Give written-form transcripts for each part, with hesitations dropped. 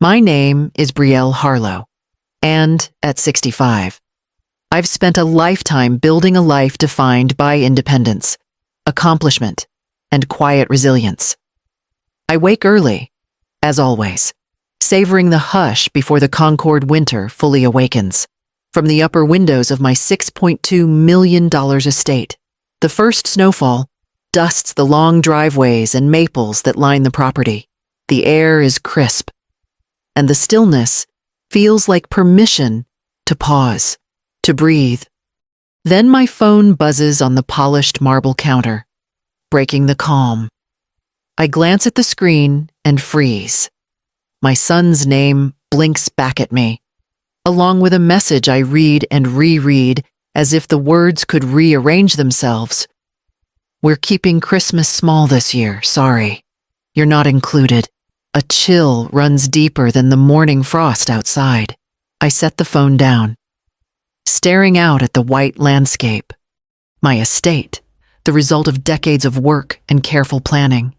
My name is Brielle Harlow, and at 65, I've spent a lifetime building a life defined by independence, accomplishment, and quiet resilience. I wake early, as always, savoring the hush before the Concord winter fully awakens. From the upper windows of my $6.2 million estate, the first snowfall dusts the long driveways and maples that line the property. The air is crisp, and the stillness feels like permission to pause, to breathe. Then my phone buzzes on the polished marble counter, breaking the calm. I glance at the screen and freeze. My son's name blinks back at me, along with a message I read and reread as if the words could rearrange themselves. We're keeping Christmas small this year, sorry. You're not included. A chill runs deeper than the morning frost outside. I set the phone down, staring out at the white landscape. My estate, the result of decades of work and careful planning,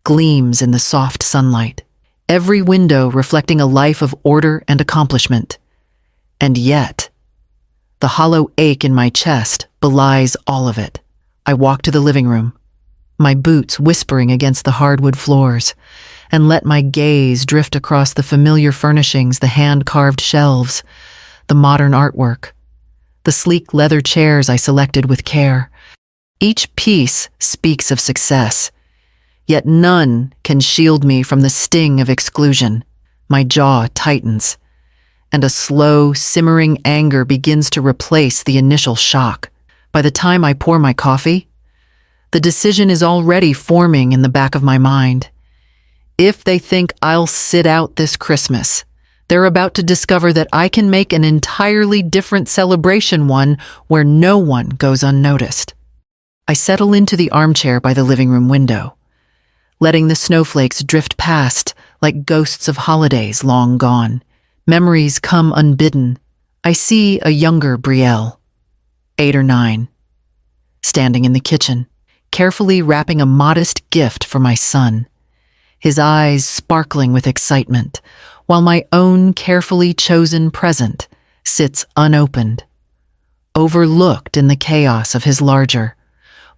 gleams in the soft sunlight, every window reflecting a life of order and accomplishment. And yet, the hollow ache in my chest belies all of it. I walk to the living room, my boots whispering against the hardwood floors, and let my gaze drift across the familiar furnishings, the hand-carved shelves, the modern artwork, the sleek leather chairs I selected with care. Each piece speaks of success, yet none can shield me from the sting of exclusion. My jaw tightens, and a slow, simmering anger begins to replace the initial shock. By the time I pour my coffee, the decision is already forming in the back of my mind. If they think I'll sit out this Christmas, they're about to discover that I can make an entirely different celebration one where no one goes unnoticed. I settle into the armchair by the living room window, letting the snowflakes drift past like ghosts of holidays long gone. Memories come unbidden. I see a younger Brielle, 8 or 9, standing in the kitchen, carefully wrapping a modest gift for my son, his eyes sparkling with excitement, while my own carefully chosen present sits unopened, overlooked in the chaos of his larger,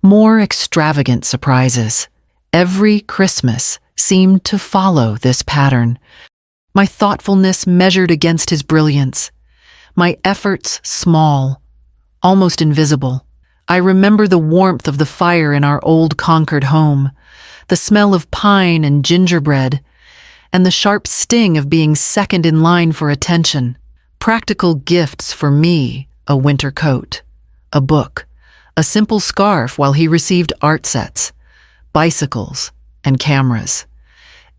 more extravagant surprises. Every Christmas seemed to follow this pattern, my thoughtfulness measured against his brilliance, my efforts small, almost invisible. I remember the warmth of the fire in our old Concord home, the smell of pine and gingerbread, and the sharp sting of being second in line for attention. Practical gifts for me, a winter coat, a book, a simple scarf, while he received art sets, bicycles, and cameras.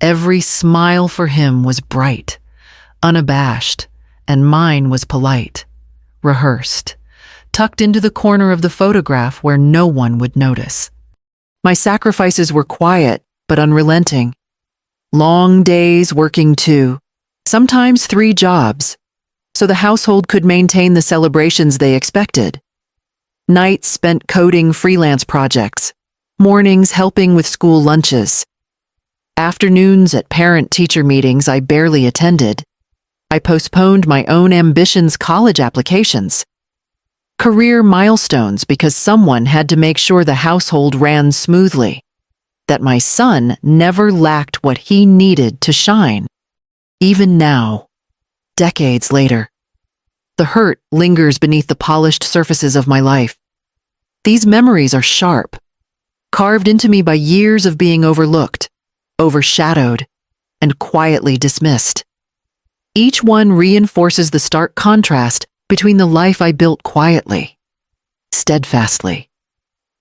Every smile for him was bright, unabashed, and mine was polite, rehearsed, tucked into the corner of the photograph where no one would notice. My sacrifices were quiet but unrelenting. Long days working 2, sometimes 3 jobs, so the household could maintain the celebrations they expected. Nights spent coding freelance projects, mornings helping with school lunches. Afternoons at parent-teacher meetings I barely attended. I postponed my own ambitions' college applications. Career milestones because someone had to make sure the household ran smoothly, that my son never lacked what he needed to shine. Even now, decades later, the hurt lingers beneath the polished surfaces of my life. These memories are sharp, carved into me by years of being overlooked, overshadowed, and quietly dismissed. Each one reinforces the stark contrast between the life I built quietly, steadfastly,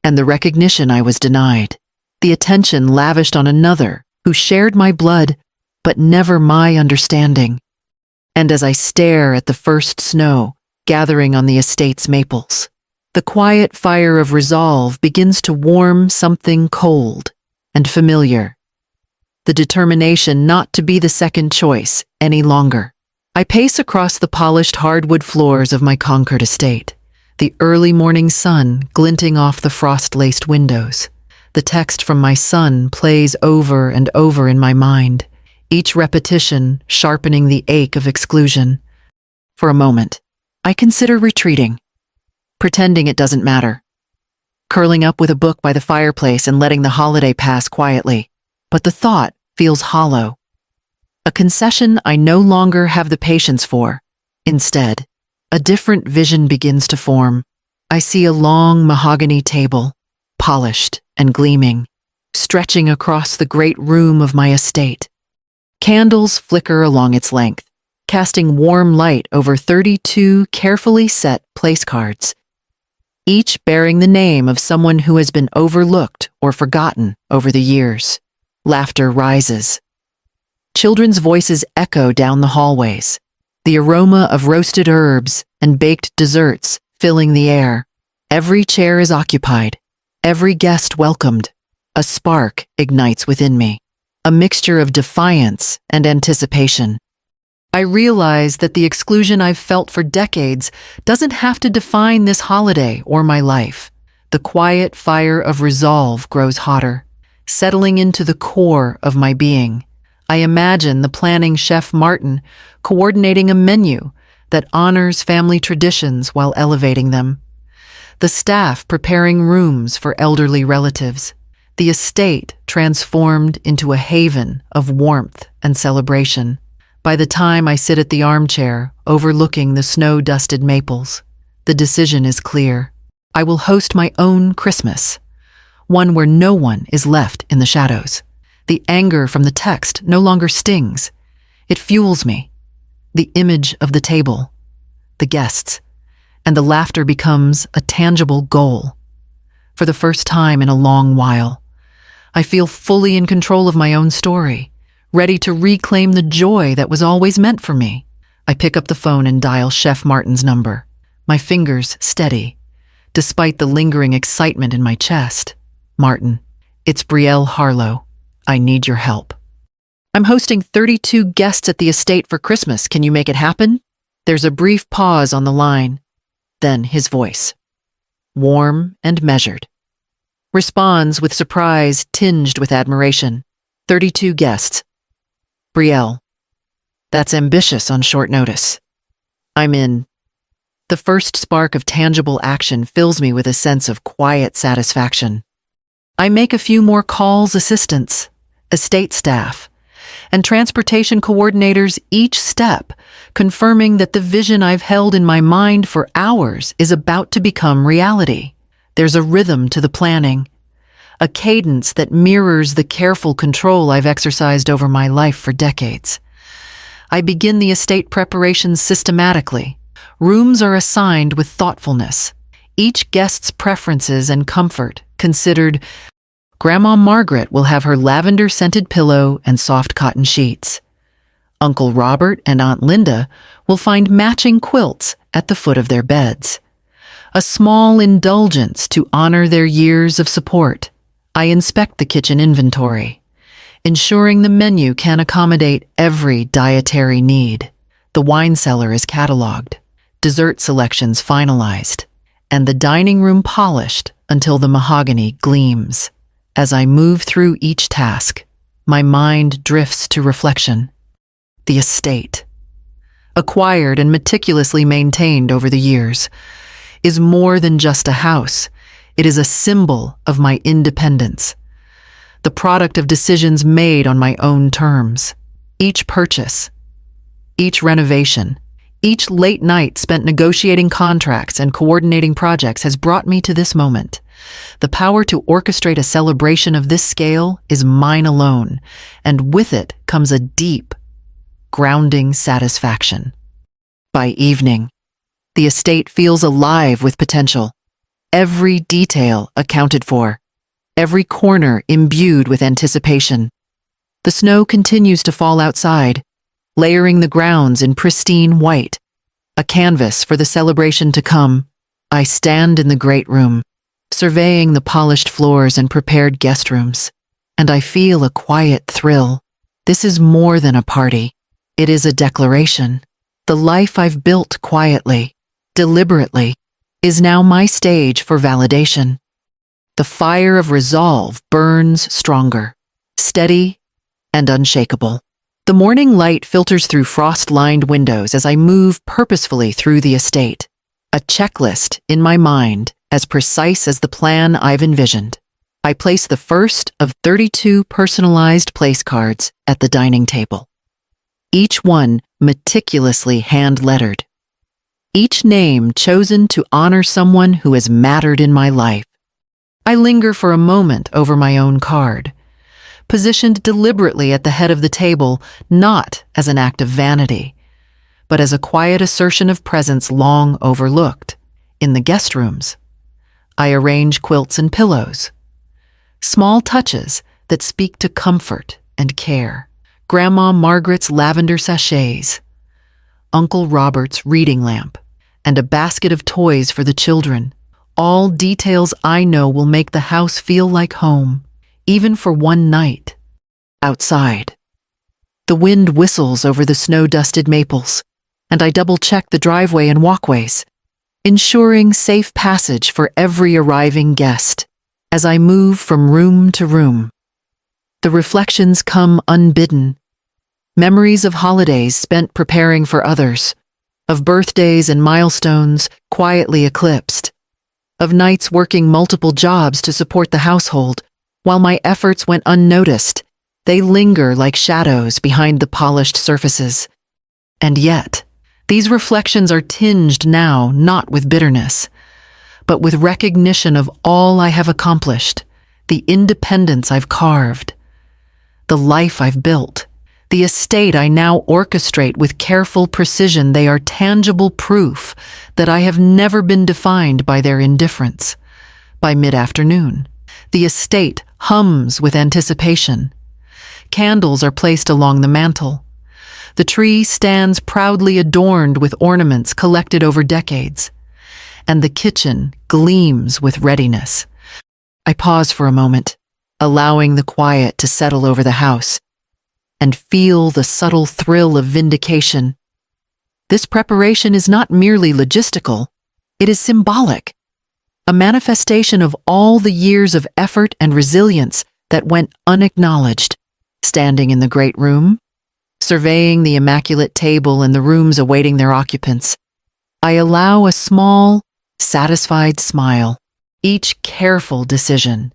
and the recognition I was denied, the attention lavished on another who shared my blood but never my understanding. And as I stare at the first snow gathering on the estate's maples, the quiet fire of resolve begins to warm something cold and familiar, the determination not to be the second choice any longer. I pace across the polished hardwood floors of my Concord estate, the early morning sun glinting off the frost-laced windows. The text from my son plays over and over in my mind. each repetition sharpening the ache of exclusion. For a moment, I consider retreating, pretending it doesn't matter, curling up with a book by the fireplace and letting the holiday pass quietly. But the thought feels hollow. A concession I no longer have the patience for. Instead, a different vision begins to form. I see a long mahogany table, polished and gleaming, stretching across the great room of my estate. Candles flicker along its length, casting warm light over 32 carefully set place cards, each bearing the name of someone who has been overlooked or forgotten over the years. Laughter rises. Children's voices echo down the hallways, the aroma of roasted herbs and baked desserts filling the air. Every chair is occupied, every guest welcomed. A spark ignites within me, a mixture of defiance and anticipation. I realize that the exclusion I've felt for decades doesn't have to define this holiday or my life. The quiet fire of resolve grows hotter, settling into the core of my being. I imagine the planning chef Martin coordinating a menu that honors family traditions while elevating them. The staff preparing rooms for elderly relatives. The estate transformed into a haven of warmth and celebration. By the time I sit at the armchair, overlooking the snow-dusted maples, the decision is clear. I will host my own Christmas, one where no one is left in the shadows. The anger from the text no longer stings. It fuels me. The image of the table, the guests, and the laughter becomes a tangible goal. For the first time in a long while, I feel fully in control of my own story, ready to reclaim the joy that was always meant for me. I pick up the phone and dial Chef Martin's number, my fingers steady, despite the lingering excitement in my chest. Martin, it's Brielle Harlow. I need your help. I'm hosting 32 guests at the estate for Christmas. Can you make it happen? There's a brief pause on the line. Then his voice, warm and measured, responds with surprise tinged with admiration. 32 guests. Brielle, that's ambitious on short notice. I'm in. The first spark of tangible action fills me with a sense of quiet satisfaction. I make a few more calls, assistants, estate staff, and transportation coordinators each step, confirming that the vision I've held in my mind for hours is about to become reality. There's a rhythm to the planning, a cadence that mirrors the careful control I've exercised over my life for decades. I begin the estate preparations systematically. Rooms are assigned with thoughtfulness, each guest's preferences and comfort considered. Grandma Margaret will have her lavender-scented pillow and soft cotton sheets. Uncle Robert and Aunt Linda will find matching quilts at the foot of their beds. A small indulgence to honor their years of support. I inspect the kitchen inventory, ensuring the menu can accommodate every dietary need. The wine cellar is cataloged, dessert selections finalized, and the dining room polished until the mahogany gleams. As I move through each task, my mind drifts to reflection. The estate, acquired and meticulously maintained over the years, is more than just a house. It is a symbol of my independence, the product of decisions made on my own terms. Each purchase, each renovation, each late night spent negotiating contracts and coordinating projects has brought me to this moment. The power to orchestrate a celebration of this scale is mine alone, and with it comes a deep, grounding satisfaction. By evening, the estate feels alive with potential. Every detail accounted for, every corner imbued with anticipation. The snow continues to fall outside, layering the grounds in pristine white, a canvas for the celebration to come. I stand in the great room, surveying the polished floors and prepared guest rooms, and I feel a quiet thrill. This is more than a party. It is a declaration. The life I've built quietly, deliberately, is now my stage for validation. The fire of resolve burns stronger, steady and unshakable. The The morning light filters through frost-lined windows as I move purposefully through the estate, a checklist in my mind as precise as the plan I've envisioned. I place the first of 32 personalized place cards at the dining table, each one meticulously hand-lettered, each name chosen to honor someone who has mattered in my life. I linger for a moment over my own card, positioned deliberately at the head of the table, not as an act of vanity, but as a quiet assertion of presence long overlooked. In the guest rooms, I arrange quilts and pillows, small touches that speak to comfort and care. Grandma Margaret's lavender sachets, Uncle Robert's reading lamp, and a basket of toys for the children. All details I know will make the house feel like home, even for one night. Outside, the wind whistles over the snow-dusted maples, and I double-check the driveway and walkways, ensuring safe passage for every arriving guest. As I move from room to room, the reflections come unbidden. Memories of holidays spent preparing for others, of birthdays and milestones quietly eclipsed, of nights working multiple jobs to support the household. While my efforts went unnoticed, they linger like shadows behind the polished surfaces. And yet, these reflections are tinged now not with bitterness, but with recognition of all I have accomplished, the independence I've carved, the life I've built, the estate I now orchestrate with careful precision. They are tangible proof that I have never been defined by their indifference. By mid-afternoon, the estate hums with anticipation. Candles are placed along the mantel. The tree stands proudly adorned with ornaments collected over decades, and the kitchen gleams with readiness. I pause for a moment, allowing the quiet to settle over the house, and feel the subtle thrill of vindication. This preparation is not merely logistical, it is symbolic, a manifestation of all the years of effort and resilience that went unacknowledged. Standing in the great room, surveying the immaculate table and the rooms awaiting their occupants, I allow a small, satisfied smile. Each careful decision,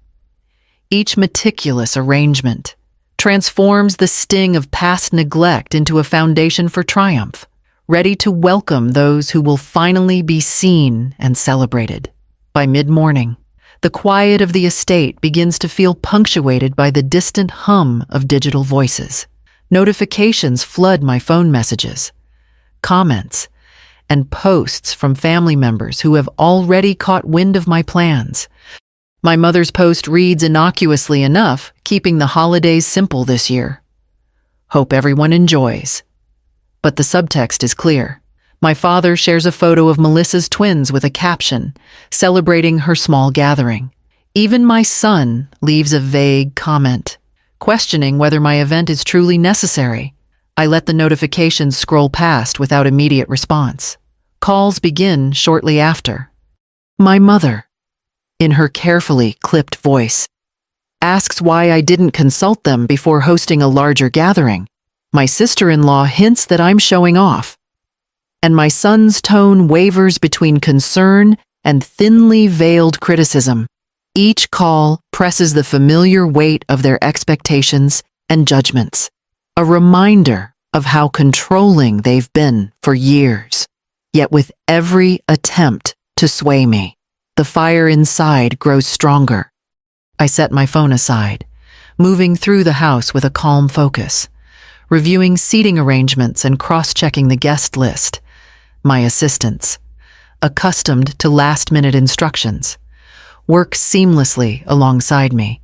each meticulous arrangement, transforms the sting of past neglect into a foundation for triumph, ready to welcome those who will finally be seen and celebrated. By mid-morning, the quiet of the estate begins to feel punctuated by the distant hum of digital voices. Notifications flood my phone messages, comments, and posts from family members who have already caught wind of my plans. My mother's post reads innocuously enough, keeping the holidays simple this year. Hope everyone enjoys. But the subtext is clear. My father shares a photo of Melissa's twins with a caption, celebrating her small gathering. Even my son leaves a vague comment, questioning whether my event is truly necessary. I let the notifications scroll past without immediate response. Calls begin shortly after. My mother, in her carefully clipped voice, asks why I didn't consult them before hosting a larger gathering. My sister-in-law hints that I'm showing off, and my son's tone wavers between concern and thinly veiled criticism. Each call presses the familiar weight of their expectations and judgments, a reminder of how controlling they've been for years. Yet with every attempt to sway me, the fire inside grows stronger. I set my phone aside, moving through the house with a calm focus, reviewing seating arrangements and cross-checking the guest list. My assistants, accustomed to last-minute instructions, work seamlessly alongside me,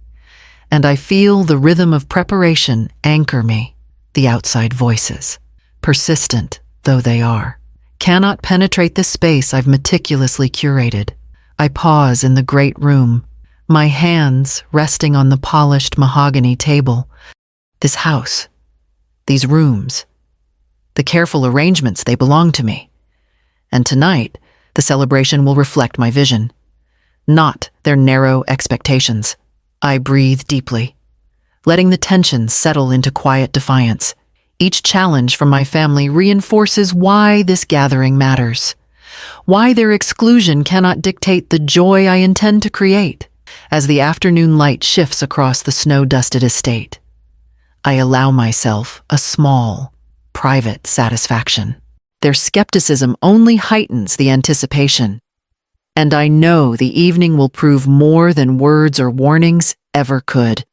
and I feel the rhythm of preparation anchor me. The outside voices, persistent though they are, cannot penetrate the space I've meticulously curated. I pause in the great room, my hands resting on the polished mahogany table. This house, these rooms, the careful arrangements, they belong to me. And tonight, the celebration will reflect my vision, not their narrow expectations. I breathe deeply, letting the tension settle into quiet defiance. Each challenge from my family reinforces why this gathering matters, why their exclusion cannot dictate the joy I intend to create. As the afternoon light shifts across the snow-dusted estate, I allow myself a small, private satisfaction. Their skepticism only heightens the anticipation, and I know the evening will prove more than words or warnings ever could.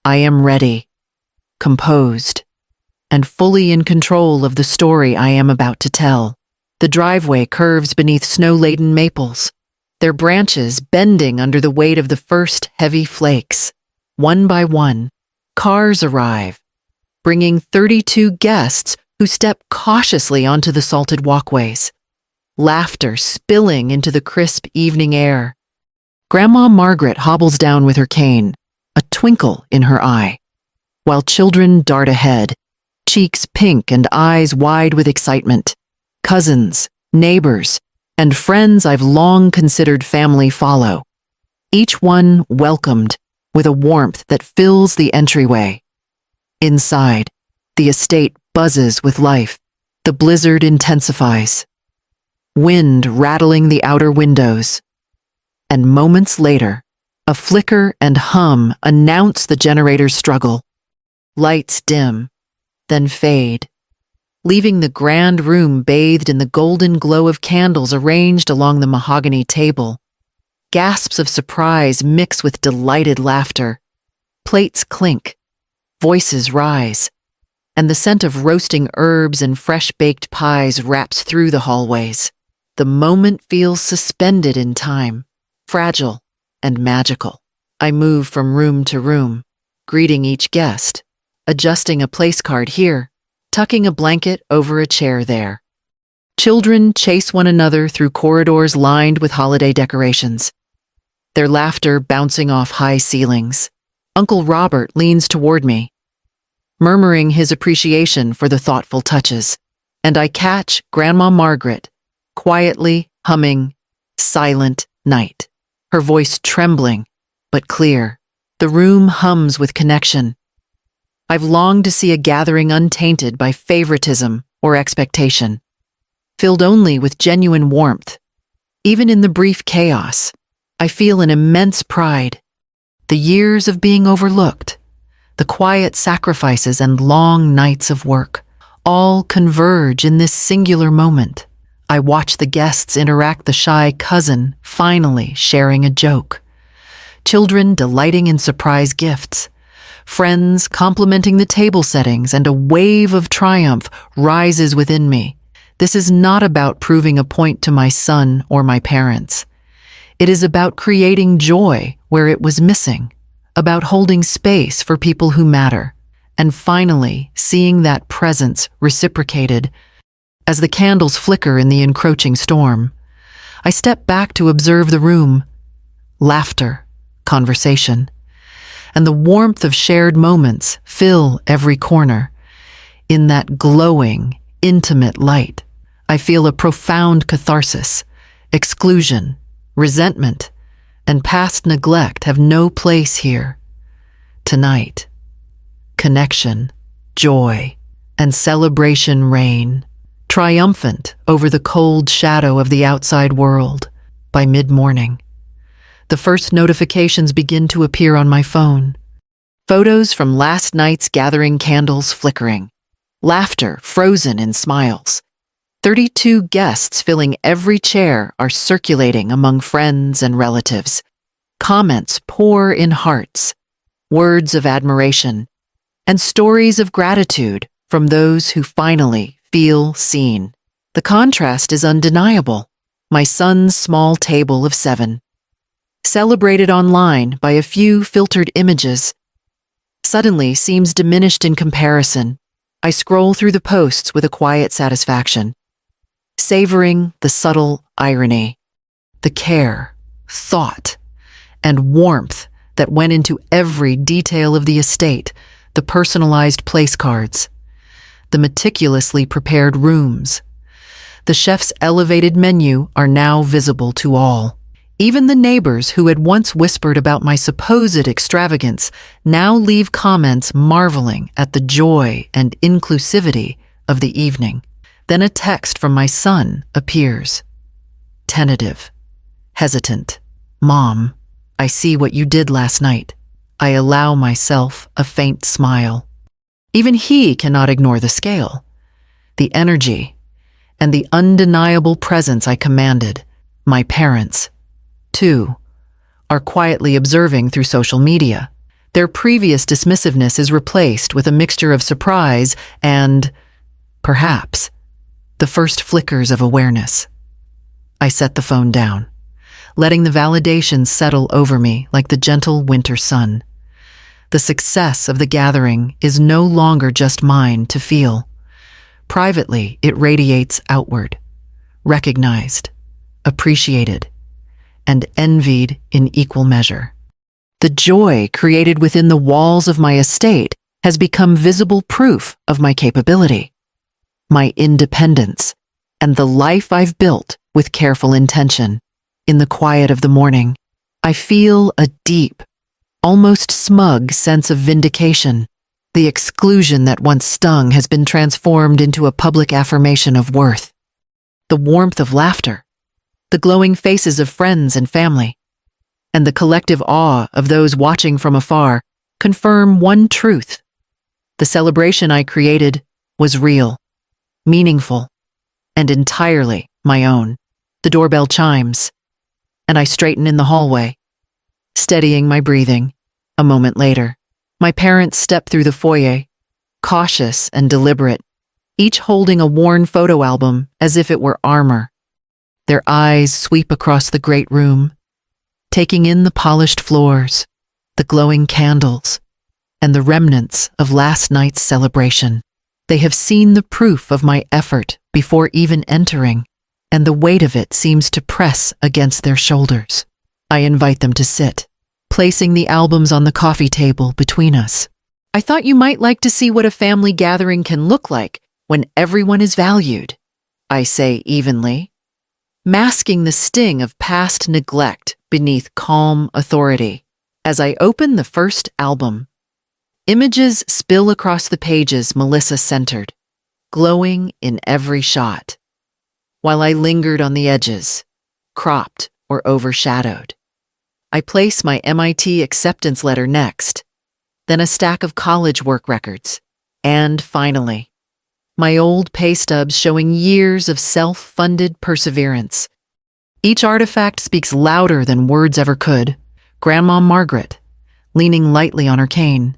I am ready, composed, and fully in control of the story I am about to tell. The driveway curves beneath snow-laden maples, their branches bending under the weight of the first heavy flakes. One by one, cars arrive, bringing 32 guests who step cautiously onto the salted walkways, laughter spilling into the crisp evening air. Grandma Margaret hobbles down with her cane, a twinkle in her eye, while children dart ahead, cheeks pink and eyes wide with excitement. Cousins, neighbors, and friends I've long considered family follow, each one welcomed with a warmth that fills the entryway. Inside, the estate buzzes with life. The blizzard intensifies, wind rattling the outer windows. And moments later, a flicker and hum announce the generator's struggle. Lights dim, then fade, leaving the grand room bathed in the golden glow of candles arranged along the mahogany table. Gasps of surprise mix with delighted laughter. Plates clink, voices rise, and the scent of roasting herbs and fresh-baked pies wraps through the hallways. The moment feels suspended in time, fragile and magical. I move from room to room, greeting each guest, adjusting a place card here, tucking a blanket over a chair there. Children chase one another through corridors lined with holiday decorations, their laughter bouncing off high ceilings. Uncle Robert leans toward me, murmuring his appreciation for the thoughtful touches, and I catch Grandma Margaret quietly humming Silent Night, her voice trembling but clear. The room hums with connection. I've longed to see a gathering untainted by favoritism or expectation, filled only with genuine warmth. Even in the brief chaos, I feel an immense pride. The years of being overlooked, the quiet sacrifices and long nights of work, all converge in this singular moment. I watch the guests interact, the shy cousin finally sharing a joke, children delighting in surprise gifts, friends complimenting the table settings, and a wave of triumph rises within me. This is not about proving a point to my son or my parents. It is about creating joy where it was missing, about holding space for people who matter, and finally seeing that presence reciprocated. As the candles flicker in the encroaching storm, I step back to observe the room. Laughter, conversation, and the warmth of shared moments fill every corner. In that glowing, intimate light, I feel a profound catharsis. Exclusion, resentment, and past neglect have no place here. Tonight, connection, joy, and celebration reign, triumphant over the cold shadow of the outside world. By mid-morning, the first notifications begin to appear on my phone. Photos from last night's gathering, candles flickering, laughter frozen in smiles. 32 guests filling every chair are circulating among friends and relatives. Comments pour in hearts, words of admiration, and stories of gratitude from those who finally feel seen. The contrast is undeniable. My son's small table of 7, celebrated online by a few filtered images, suddenly seems diminished in comparison. I scroll through the posts with a quiet satisfaction, savoring the subtle irony, the care, thought, and warmth that went into every detail of the estate, the personalized place cards, the meticulously prepared rooms. The chef's elevated menu are now visible to all. Even the neighbors who had once whispered about my supposed extravagance now leave comments marveling at the joy and inclusivity of the evening. Then a text from my son appears. Tentative, hesitant. Mom, I see what you did last night. I allow myself a faint smile. Even he cannot ignore the scale, the energy, and the undeniable presence I commanded. My parents, too, are quietly observing through social media. Their previous dismissiveness is replaced with a mixture of surprise and, perhaps, the first flickers of awareness. I set the phone down, letting the validation settle over me like the gentle winter sun. The success of the gathering is no longer just mine to feel. Privately, it radiates outward, recognized, appreciated, and envied in equal measure. The joy created within the walls of my estate has become visible proof of my capability, my independence, and the life I've built with careful intention. In the quiet of the morning, I feel a deep, almost smug sense of vindication. The exclusion that once stung has been transformed into a public affirmation of worth. The warmth of laughter, the glowing faces of friends and family, and the collective awe of those watching from afar confirm one truth. The celebration I created was real, meaningful, and entirely my own. The doorbell chimes, and I straighten in the hallway, steadying my breathing. A moment later, my parents step through the foyer, cautious and deliberate, each holding a worn photo album as if it were armor. Their eyes sweep across the great room, taking in the polished floors, the glowing candles, and the remnants of last night's celebration. They have seen the proof of my effort before even entering, and the weight of it seems to press against their shoulders. I invite them to sit, placing the albums on the coffee table between us. I thought you might like to see what a family gathering can look like when everyone is valued, I say evenly, masking the sting of past neglect beneath calm authority. As I open the first album, images spill across the pages Melissa-centered, glowing in every shot, while I lingered on the edges, cropped or overshadowed. I place my MIT acceptance letter next, then a stack of college work records, and finally, my old pay stubs showing years of self-funded perseverance. Each artifact speaks louder than words ever could. Grandma Margaret, leaning lightly on her cane,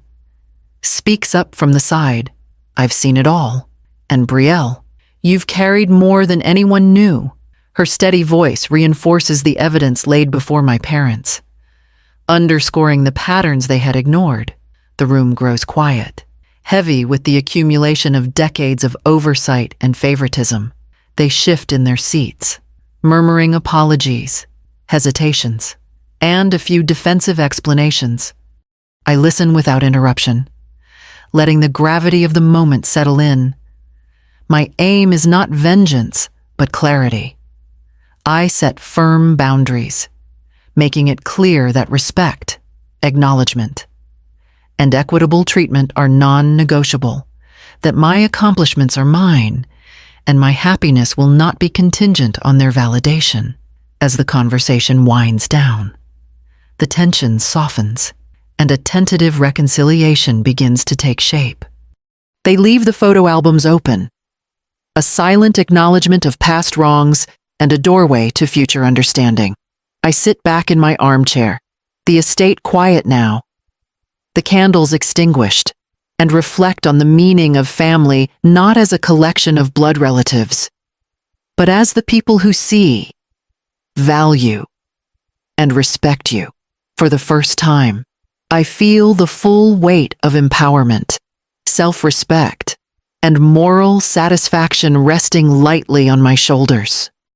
speaks up from the side. I've seen it all. And Brielle, you've carried more than anyone knew. Her steady voice reinforces the evidence laid before my parents, underscoring the patterns they had ignored. The room grows quiet, heavy with the accumulation of decades of oversight and favoritism. They shift in their seats, murmuring apologies, hesitations, and a few defensive explanations. I listen without interruption, letting the gravity of the moment settle in. My aim is not vengeance, but clarity. I set firm boundaries, making it clear that respect, acknowledgement, and equitable treatment are non-negotiable, that my accomplishments are mine, and my happiness will not be contingent on their validation. As the conversation winds down, the tension softens, and a tentative reconciliation begins to take shape. They leave the photo albums open, a silent acknowledgement of past wrongs and a doorway to future understanding. I sit back in my armchair, the estate quiet now, the candles extinguished, and reflect on the meaning of family not as a collection of blood relatives, but as the people who see, value, and respect you. For the first time, I feel the full weight of empowerment, self-respect, and moral satisfaction resting lightly on my shoulders.